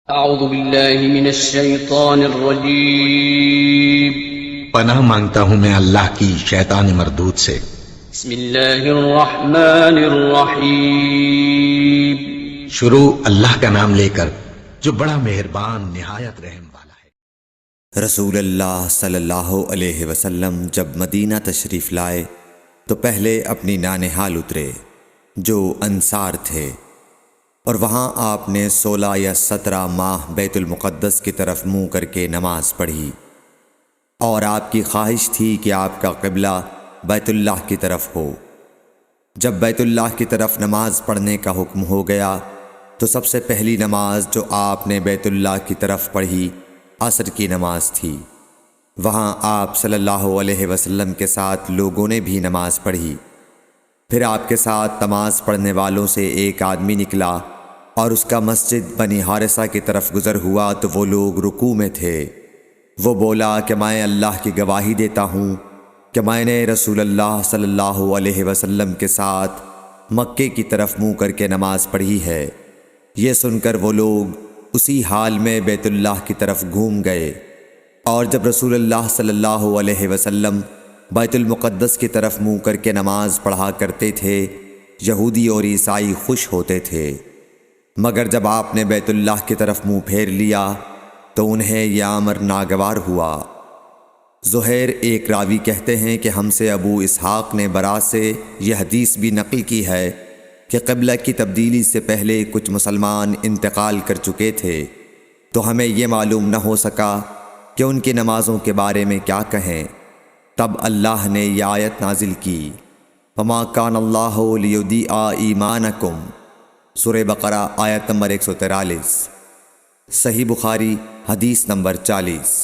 اعوذ باللہ من الشیطان الرجیم پناہ مانگتا ہوں میں اللہ کی شیطان مردود سے۔ بسم اللہ الرحمن الرحیم شروع اللہ کا نام لے کر جو بڑا مہربان نہایت رحم والا ہے۔ رسول اللہ صلی اللہ علیہ وسلم جب مدینہ تشریف لائے تو پہلے اپنی نانہال اترے جو انصار تھے، اور وہاں آپ نے 16 یا 17 ماہ بیت المقدس کی طرف منہ کر کے نماز پڑھی، اور آپ کی خواہش تھی کہ آپ کا قبلہ بیت اللہ کی طرف ہو۔ جب بیت اللہ کی طرف نماز پڑھنے کا حکم ہو گیا تو سب سے پہلی نماز جو آپ نے بیت اللہ کی طرف پڑھی عصر کی نماز تھی۔ وہاں آپ صلی اللہ علیہ وسلم کے ساتھ لوگوں نے بھی نماز پڑھی۔ پھر آپ کے ساتھ نماز پڑھنے والوں سے ایک آدمی نکلا اور اس کا مسجد بنی حارثہ کی طرف گزر ہوا تو وہ لوگ رکوع میں تھے۔ وہ بولا کہ میں اللہ کی گواہی دیتا ہوں کہ میں نے رسول اللہ صلی اللہ علیہ وسلم کے ساتھ مکے کی طرف منہ کر کے نماز پڑھی ہے۔ یہ سن کر وہ لوگ اسی حال میں بیت اللہ کی طرف گھوم گئے، اور جب رسول اللہ صلی اللہ علیہ وسلم بیت المقدس کی طرف منہ کر کے نماز پڑھا کرتے تھے، یہودی اور عیسائی خوش ہوتے تھے، مگر جب آپ نے بیت اللہ کی طرف منہ پھیر لیا تو انہیں یہ امر ناگوار ہوا۔ زہیر ایک راوی کہتے ہیں کہ ہم سے ابو اسحاق نے برا سے یہ حدیث بھی نقل کی ہے کہ قبلہ کی تبدیلی سے پہلے کچھ مسلمان انتقال کر چکے تھے، تو ہمیں یہ معلوم نہ ہو سکا کہ ان کی نمازوں کے بارے میں کیا کہیں۔ تب اللہ نے یہ آیت نازل کی، وَمَا كَانَ اللَّهُ لِيُضِيعَ إِيمَانَكُمْ، سورہ بقرہ آیت نمبر 143، صحیح بخاری حدیث نمبر 40۔